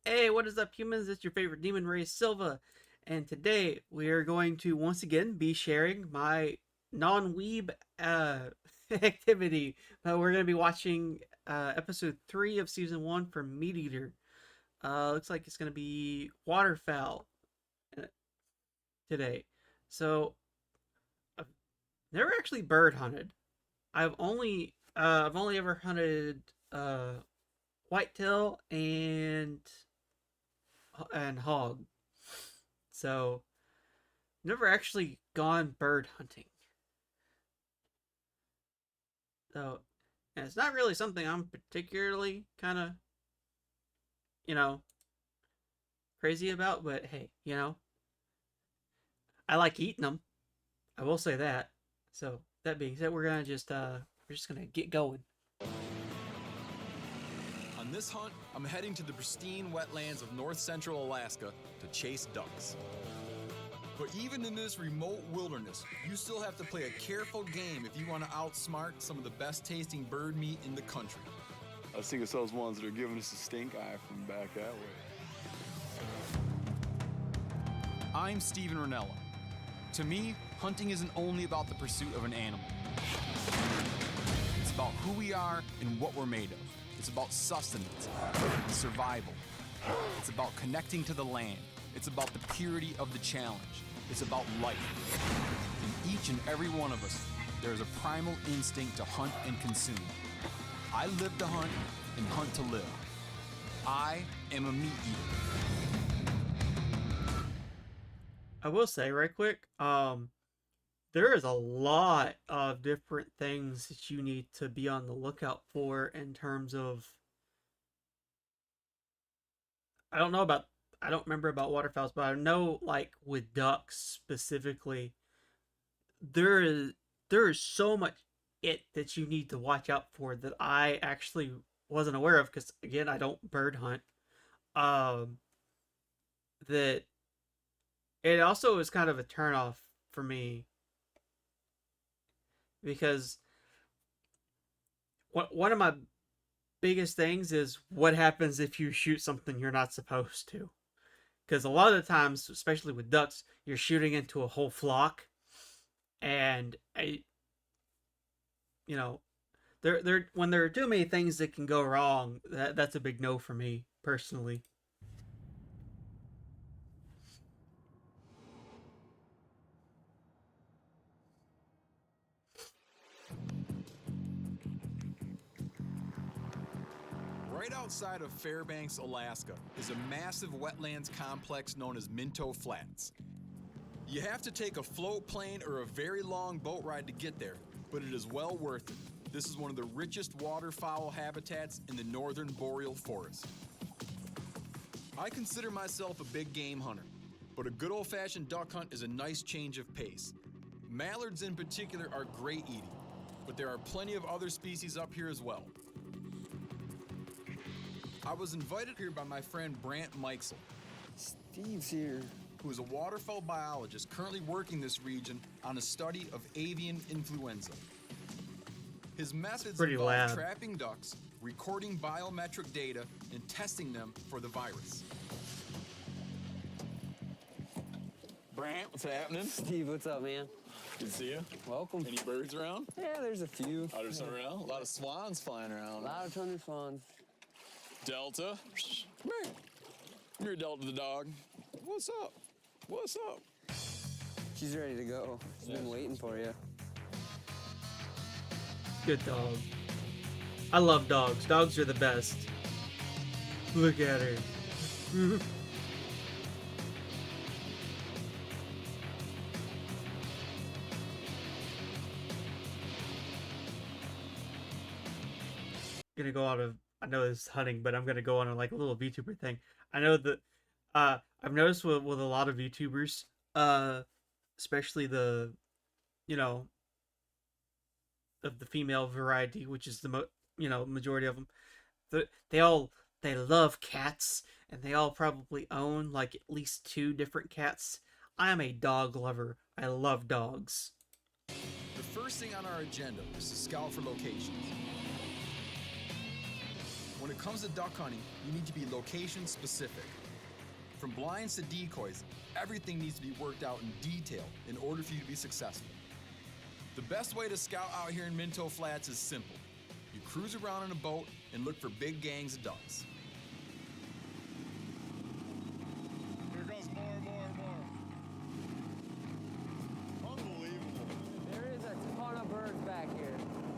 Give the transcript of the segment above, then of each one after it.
Hey, what is up, humans? It's your favorite demon Raze, Silva, and today we are going to once again be sharing my non-weeb activity. We're going to be watching episode 3 of season 1 for MeatEater. Looks like it's going to be Waterfowl uh, today. So I've never actually bird hunted. I've only ever hunted whitetail and hog. So never actually gone bird hunting. So and it's not really something I'm particularly kind of, you know, crazy about, but hey, I like eating them. I will say that. So that being said, we're just gonna get going. On this hunt, I'm heading to the pristine wetlands of north central Alaska to chase ducks. But even in this remote wilderness, you still have to play a careful game if you want to outsmart some of the best tasting bird meat in the country. I think it's those ones that are giving us a stink eye from back that way. I'm Steven Ranella. To me, hunting isn't only about the pursuit of an animal. It's about who we are and what we're made of. It's about sustenance, survival. It's about connecting to the land. It's about the purity of the challenge. It's about life. In each and every one of us, there is a primal instinct to hunt and consume. I live to hunt and hunt to live. I am a meat eater. I will say right quick, there is a lot of different things that you need to be on the lookout for in terms of I don't remember about waterfowls, but I know like with ducks specifically, there is there is so much that you need to watch out for that I actually wasn't aware of because again I don't bird hunt. Um, that it also is kind of a turnoff for me because one of my biggest things is what happens if you shoot something you're not supposed to. Because a lot of the times, especially with ducks, you're shooting into a whole flock, and you know, there when there are too many things that can go wrong, that's a big no for me personally. Right outside of Fairbanks, Alaska, is a massive wetlands complex known as Minto Flats. You have to take a float plane or a very long boat ride to get there, but it is well worth it. This is one of the richest waterfowl habitats in the northern boreal forest. I consider myself a big game hunter, but a good old-fashioned duck hunt is a nice change of pace. Mallards in particular are great eating, but there are plenty of other species up here as well. I was invited here by my friend Brant Meixel, Steve's here. who is a waterfowl biologist currently working this region on a study of avian influenza. His methods Pretty involve loud. trapping ducks, recording biometric data, and testing them for the virus. Brant, what's happening? Steve, what's up, man? Good to see you. Welcome. Any birds around? Yeah, there's a few. Oh, there's some around? A lot of swans flying A around. lot of thunder swans. Delta. Come here. Come here, Delta the dog. What's up? What's up? She's ready to go. She's been Yes. waiting for you. Good dog. I love dogs. Dogs are the best. Look at her. Gonna go on a I know it's hunting, but I'm gonna go on a like a little VTuber thing. I know that I've noticed with a lot of VTubers, especially the you know of the female variety, which is majority of them, they all they love cats and they all probably own like at least two different cats. I am a dog lover. I love dogs. The first thing on our agenda is to scout for locations. When it comes to duck hunting, you need to be location specific. From blinds to decoys, everything needs to be worked out in detail in order for you to be successful. The best way to scout out here in Minto Flats is simple. You cruise around in a boat and look for big gangs of ducks. Here goes more and more and more. Unbelievable. There is a ton of birds back here.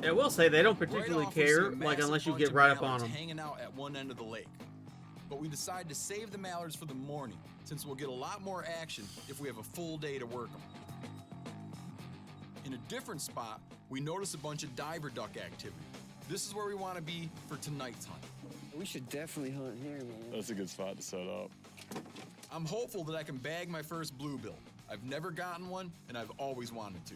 I will say they don't Right particularly off, we see care, a like massive unless you bunch get of right up on mallards them. hanging out at one end of the lake. But we decided to save the mallards for the morning, since we'll get a lot more action if we have a full day to work them. In a different spot, we noticed a bunch of diver duck activity. This is where we want to be for tonight's hunt. We should definitely hunt here, man. That's a good spot to set up. I'm hopeful that I can bag my first bluebill. I've never gotten one, and I've always wanted to.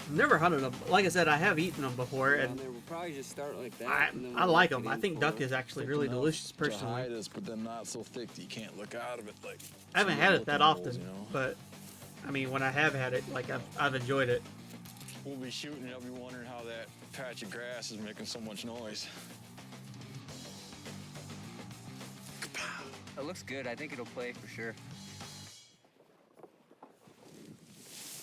Never hunted them. Like I said, I have eaten them before, and We'll probably just start like that. I, and then I we'll like lock them. it I in think for duck it. is actually Thick really enough delicious, to hide personally. us, but then not so thick that you can't look out of it. Like I haven't some had of it the that looking often, holes, you know? but I mean, when I have had it, like I've enjoyed it. We'll be shooting and I'll be wondering how that patch of grass is making so much noise. It looks good. I think it'll play for sure.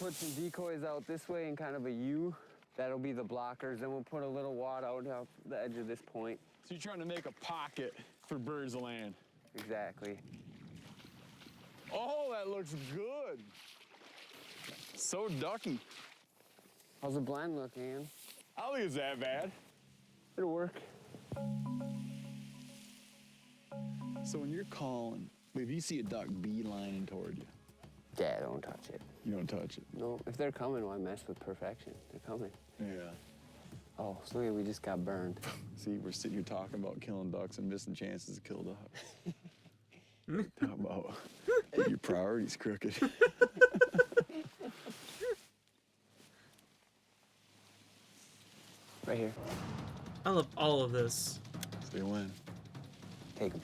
Put some decoys out this way in kind of a U. That'll be the blockers. Then we'll put a little wad out the edge of this point. So you're trying to make a pocket for birds to land. Exactly. Oh, that looks good. So ducky. How's the blind look, Ian? I don't think it's that bad. It'll work. So when you're calling, if you see a duck beelining toward you, Yeah, don't touch it. you don't touch it. No, if they're coming, why mess with perfection? They're coming. Yeah. Oh, so yeah, we just got burned. See, we're sitting here talking about killing ducks and missing chances to kill ducks. Talk about your priorities crooked. Right here. I love all of this. They win. Take them.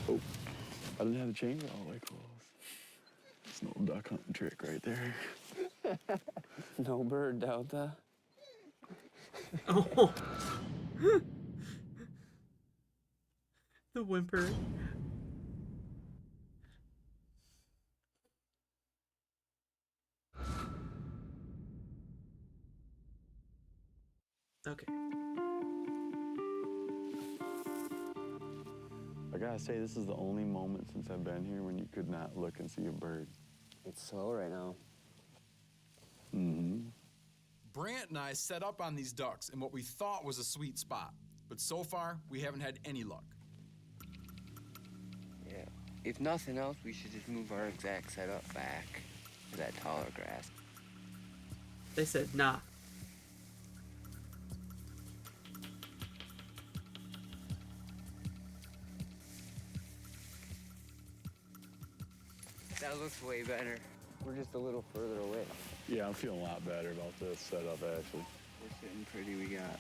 Oh, I didn't have the chain all the way close. It's an old duck hunting trick right there. No bird, Delta. Oh, the whimper. Okay. I gotta say, this is the only moment since I've been here when you could not look and see a bird. It's slow right now. Mm-hmm. Brant and I set up on these ducks in what we thought was a sweet spot, but so far we haven't had any luck. Yeah. If nothing else, we should just move our exact setup back to that taller grass. They said nah. That looks way better. We're just a little further away. Yeah, I'm feeling a lot better about this setup, actually. We're sitting pretty. We got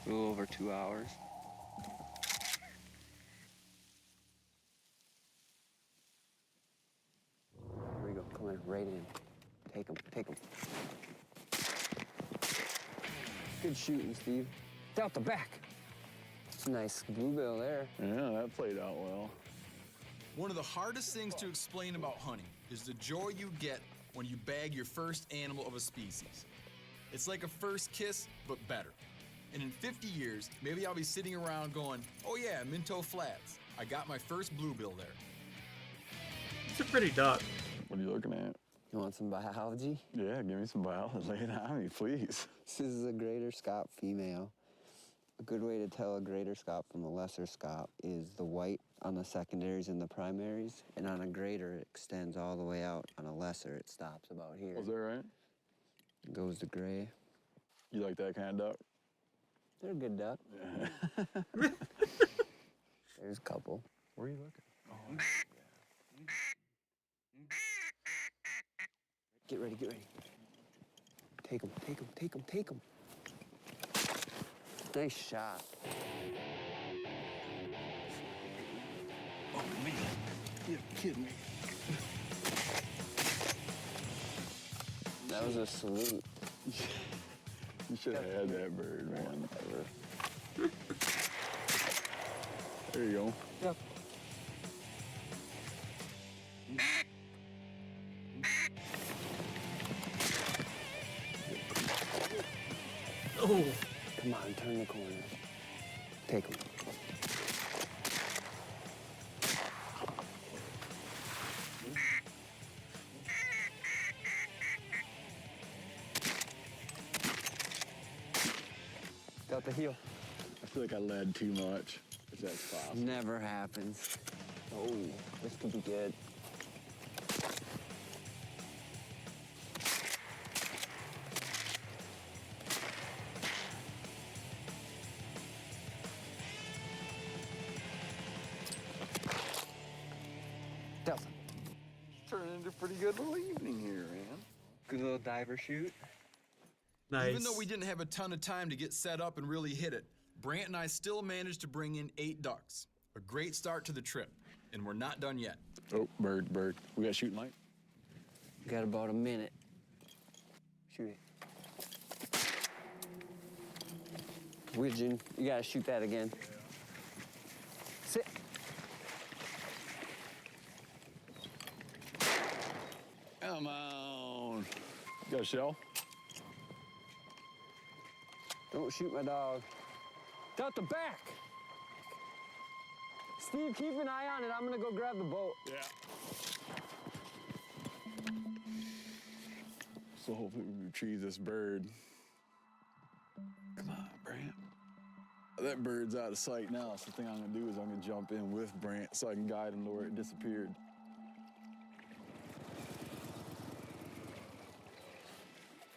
a little over 2 hours. Here we go. Come in, right in. Take them. Take them. Good shooting, Steve. Delta back. Nice bluebill there. Yeah, that played out well. One of the hardest things to explain about hunting is the joy you get when you bag your first animal of a species. It's like a first kiss, but better. And in 50 years, maybe I'll be sitting around going, oh yeah, Minto Flats. I got my first bluebill there. It's a pretty duck. What are you looking at? You want some biology? Yeah, give me some biology. Lay it on me, please. This is a greater scop female. A good way to tell a greater scop from a lesser scop is the white on the secondaries and the primaries, and on a greater it extends all the way out. On a lesser it stops about here. Was that right? Goes to gray. You like that kind of duck? They're a good duck. Yeah. There's a couple. Where are you looking? Oh, Get ready, get ready. Take them, take them, take them, take them. Nice shot. oh man. You're kidding me. That was a salute. You should have had that bird, man. There you go. Yep. Oh, Come on, turn the corner. Take him. Got the heel. I feel like I led too much, if that's possible. Never happens. Oh, this could be good. Delta. Turning into a pretty good little evening here, man. Good little diver shoot. nice. Even though we didn't have a ton of time to get set up and really hit it, Brant and I still managed to bring in 8 ducks. A great start to the trip, and we're not done yet. Oh, bird. We got a shooting light? Got about a minute. Shoot it. Widgeon, you gotta shoot that again. Sit. Come on. Got a shell? Don't shoot my dog. Delta back! Steve, keep an eye on it. I'm gonna go grab the boat. Yeah. So hopefully we retrieve this bird. Come on, Brant. That bird's out of sight now, so the thing I'm gonna do is I'm gonna jump in with Brant so I can guide him to where it disappeared.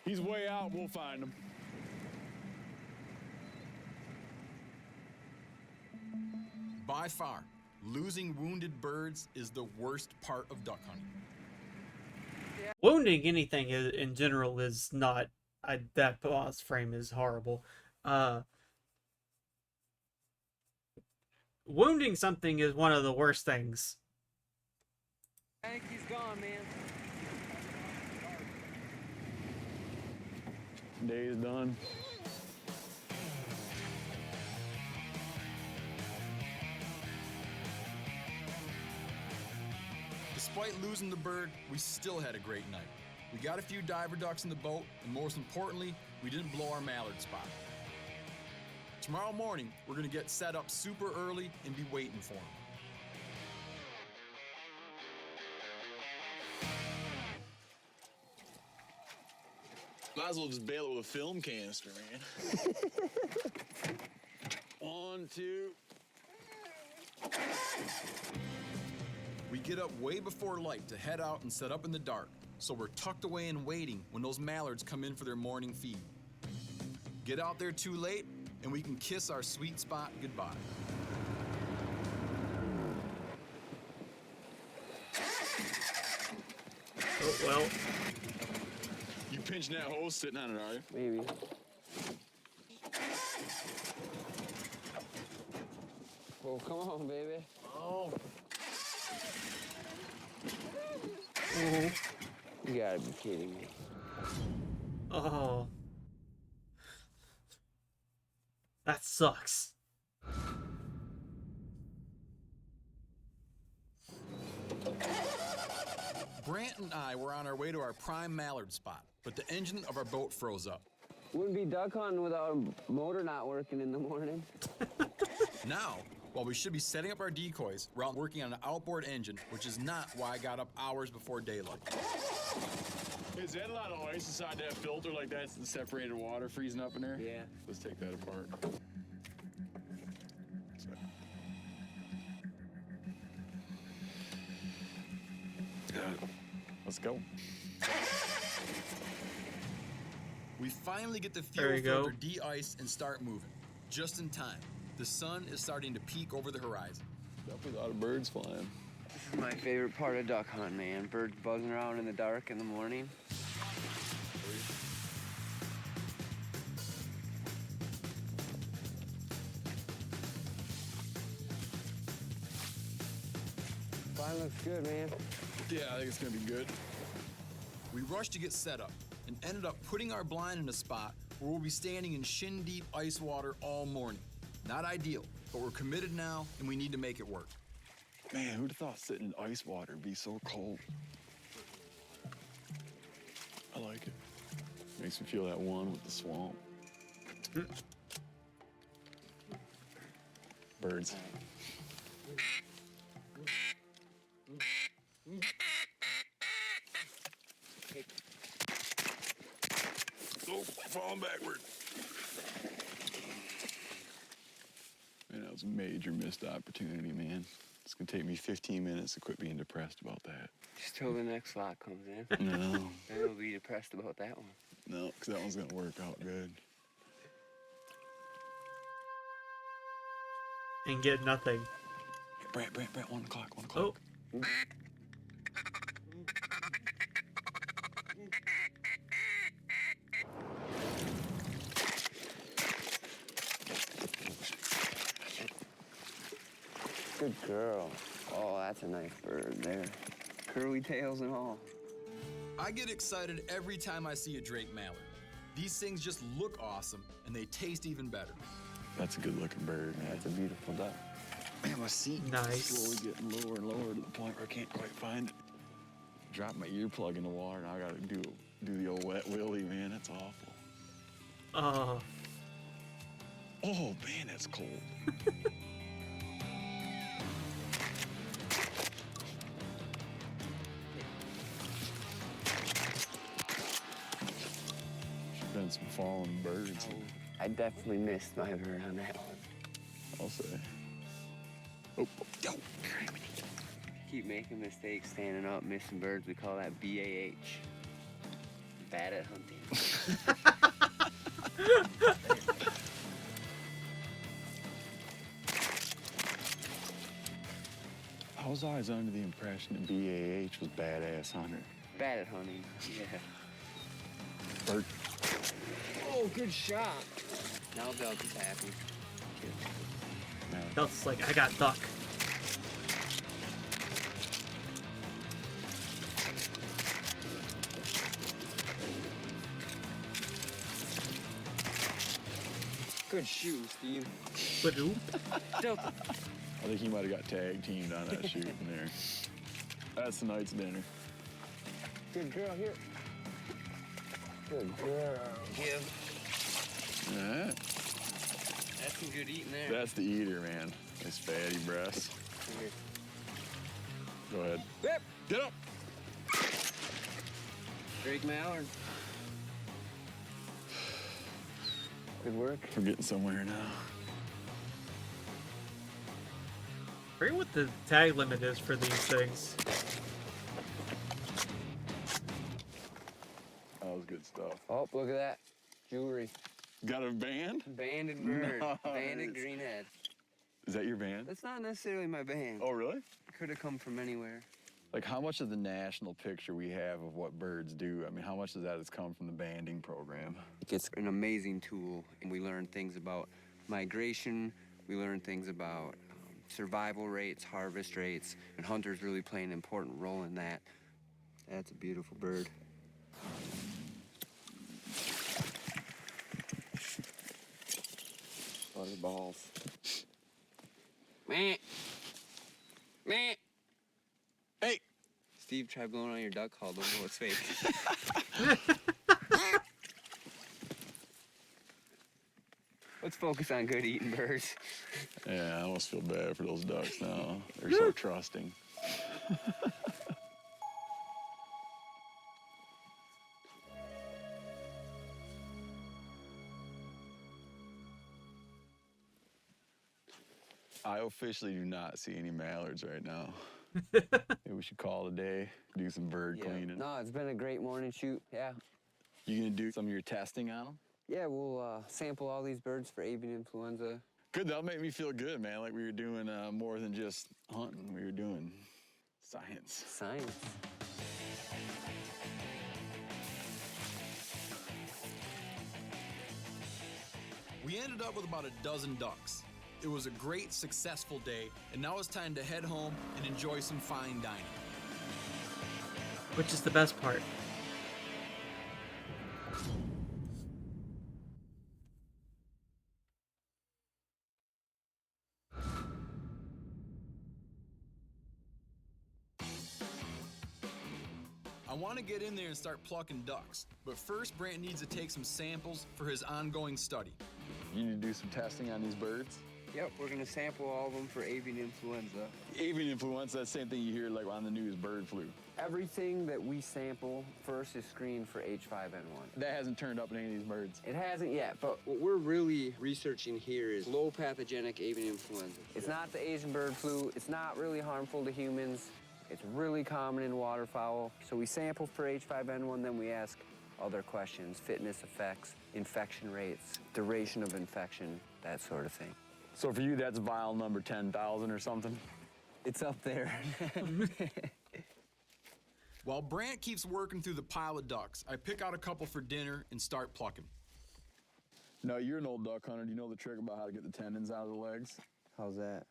He's way out, we'll find him. By far, losing wounded birds is the worst part of duck hunting. Wounding anything in general is not. That boss frame is horrible. Wounding something is one of the worst things. I think he's gone, man. Day is done. Despite losing the bird, we still had a great night. We got a few diver ducks in the boat, and most importantly, we didn't blow our mallard spot. Tomorrow morning, we're gonna get set up super early and be waiting for them. Might as well just bail it with a film canister, man. 1, 2. We get up way before light to head out and set up in the dark, so we're tucked away and waiting when those mallards come in for their morning feed. Get out there too late, and we can kiss our sweet spot goodbye. Oh, well, You pinching that hose sitting on it, are you? Maybe. Oh, come on, baby. Oh. You gotta be kidding me. oh, that sucks. Brant and I were on our way to our prime mallard spot, but the engine of our boat froze up. Wouldn't be duck hunting without a motor not working in the morning. Now, while we should be setting up our decoys, we're out working on an outboard engine, which is not why I got up hours before daylight. Is that a lot of ice inside that filter like that's the separated water freezing up in there? Yeah. Let's take that apart. Let's go. We finally get the There fuel you go. filter de-iced and start moving. Just in time. The sun is starting to peak over the horizon. Definitely a lot of birds flying. This is my favorite part of duck hunting, man. Birds buzzing around in the dark in the morning. Fine looks good, man. Yeah, I think it's gonna be good. We rush to get set up. and ended up putting our blind in a spot where we'll be standing in shin-deep ice water all morning. Not ideal, but we're committed now and we need to make it work. Man, who'd have thought sitting in ice water would be so cold? I like it. Makes me feel that one with the swamp. Birds. Oh, falling backward. Man, that was a major missed opportunity, man. It's gonna take me 15 minutes to quit being depressed about that. Just till the next slot comes in. No, Then we'll be depressed about that one. no, because that one's gonna work out good. And get nothing. Brant, 1 o'clock, 1 Oh, o'clock. Good girl. Oh, that's a nice bird there. Curly tails and all. I get excited every time I see a Drake mallard. These things just look awesome and they taste even better. That's a good looking bird, man. That's a beautiful duck. Man, my seat Nice. slowly getting lower and lower to the point where I can't quite find it. Drop my earplug in the water and I gotta do the old wet willy, man. That's awful. Oh man, that's cold. Should've been some fallen birds. I definitely missed my bird on that one. I'll say. Oh, yo. Keep making mistakes, standing up, missing birds. We call that BAH. Bad at hunting. I was always under the impression that BAH was badass hunter. Bad at hunting, yeah. Bird. Oh, good shot. Now Belk is happy. Man, that's like, I got duck. Good shooting, Steve. Badoo. Delta. I think he might have got tag teamed on that shooting there. That's tonight's dinner. Good girl, here. Good girl. Give. All right. That's some good eating there. That's the eater, man. His fatty breasts. Here. Go ahead. Whip. Get up. Drake Mallard. Good work. We're getting somewhere now. I forget what the tag limit is for these things. That was good stuff. Oh, look at that. Jewelry. Got a band? Banded bird. Nice. Banded greenhead. Is that your band? That's not necessarily my band. Oh, really? Could have come from anywhere. Like, how much of the national picture we have of what birds do, I mean, how much of that has come from the banding program? It's an amazing tool, and we learn things about migration. We learn things about survival rates, harvest rates, and hunters really play an important role in that. That's a beautiful bird. Butterballs. Meh. Meh. Hey! Steve, try blowing on your duck call. Don't know it's fake. Let's focus on good eating birds. Yeah, I almost feel bad for those ducks now. They're so trusting. I officially do not see any mallards right now. Maybe we should call it a day, do some bird cleaning. No, it's been a great morning shoot. Yeah. You gonna do some of your testing on them? Yeah, we'll sample all these birds for avian influenza. Good, that'll make me feel good, man. Like we were doing more than just hunting. We were doing science. Science. We ended up with about a dozen ducks. It was a great, successful day, and now it's time to head home and enjoy some fine dining. Which is the best part. want to get in there and start plucking ducks, but first Brant needs to take some samples for his ongoing study. You need to do some testing on these birds. Yep, we're gonna sample all of them for avian influenza. Avian influenza, that's the same thing you hear like on the news, bird flu. Everything that we sample first is screened for H5N1. That hasn't turned up in any of these birds. It hasn't yet, but What we're really researching here is low pathogenic avian influenza. it's not the Asian bird flu. It's not really harmful to humans. It's really common in waterfowl. So we sample for H5N1, then we ask other questions, fitness effects, infection rates, duration of infection, that sort of thing. So for you, that's vial number 10,000 or something? It's up there. While Brant keeps working through the pile of ducks, I pick out a couple for dinner and start plucking. No, you're an old duck hunter. Do you know the trick about how to get the tendons out of the legs? How's that?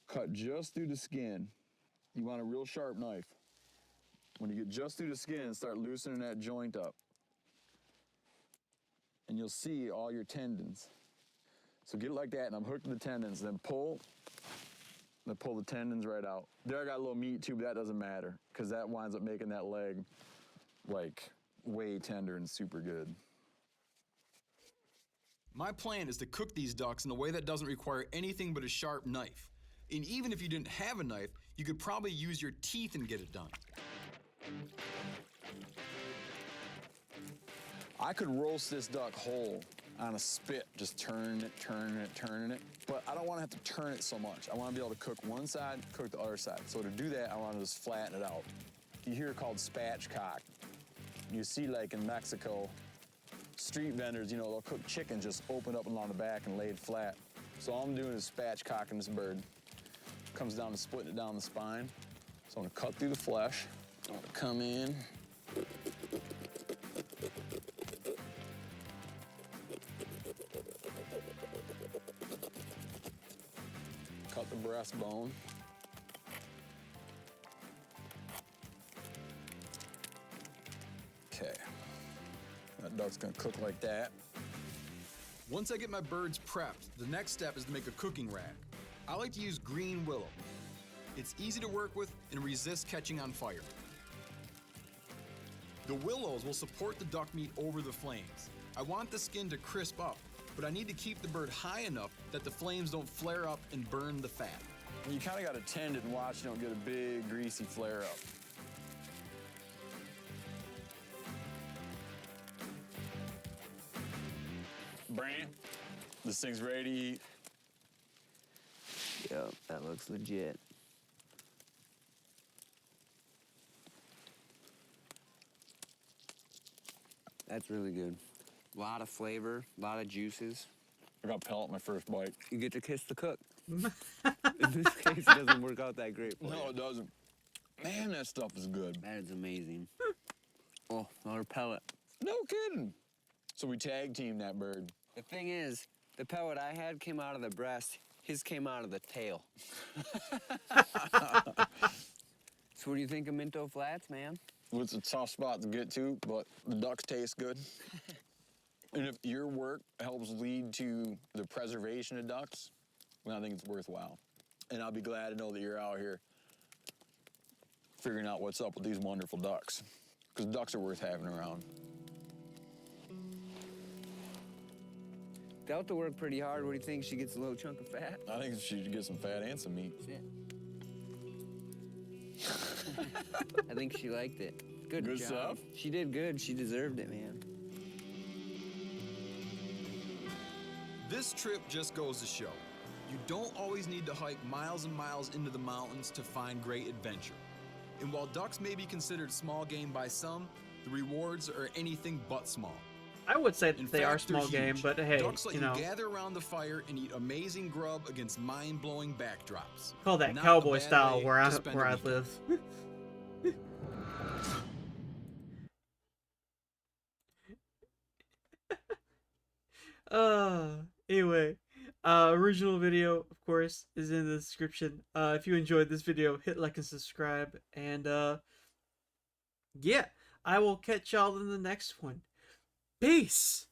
Cut just through the skin. You want a real sharp knife. When you get just through the skin, start loosening that joint up. And you'll see all your tendons. So get it like that, and I'm hooked to the tendons, then pull the tendons right out. There I got a little meat too, but that doesn't matter, because that winds up making that leg, like, way tender and super good. My plan is to cook these ducks in a way that doesn't require anything but a sharp knife. And even if you didn't have a knife, you could probably use your teeth and get it done. I could roast this duck whole on a spit, just turning it. But I don't want to have to turn it so much. I want to be able to cook one side, cook the other side. So to do that, I want to just flatten it out. You hear it called spatchcock. You see, like in Mexico, street vendors, you know, they'll cook chicken just open up along the back and laid flat. So all I'm doing is spatchcocking this bird. Comes down to splitting it down the spine. So I'm gonna cut through the flesh. I'm gonna come in. Cut the breastbone. Okay. That duck's gonna cook like that. Once I get my birds prepped, the next step is to make a cooking rack. I like to use green willow. It's easy to work with and resists catching on fire. The willows will support the duck meat over the flames. I want the skin to crisp up, but I need to keep the bird high enough that the flames don't flare up and burn the fat. You kind of got to tend it and watch you don't get a big greasy flare up. Brant, this thing's ready to eat. Yep, that looks legit. That's really good. A lot of flavor, a lot of juices. I got pellet my first bite. You get to kiss the cook. In this case, it doesn't work out that great for No, you. it doesn't. Man, that stuff is good. That is amazing. Oh, another pellet. No kidding. So we tag team that bird. The thing is, the pellet I had came out of the breast. His came out of the tail. So what do you think of Minto Flats, man? It's a tough spot to get to, but the ducks taste good. And if your work helps lead to the preservation of ducks, then I think it's worthwhile. And I'll be glad to know that you're out here figuring out what's up with these wonderful ducks. Because ducks are worth having around. Dealt to work pretty hard. What do you think? She gets a little chunk of fat? I think she should get some fat and some meat. I think she liked it. Good Good job. stuff. She did good. She deserved it, man. This trip just goes to show, you don't always need to hike miles and miles into the mountains to find great adventure. And while ducks may be considered small game by some, the rewards are anything but small. I would say In that they fact, are they're small game, huge. but hey, ducks let you you know, gather around the fire and eat amazing grub against mind-blowing backdrops. call that Not a cowboy bad style way where to I spend a weekend. live. Anyway, original video, of course, is in the description. If you enjoyed this video, hit like and subscribe, and yeah, I will catch y'all in the next one. Peace!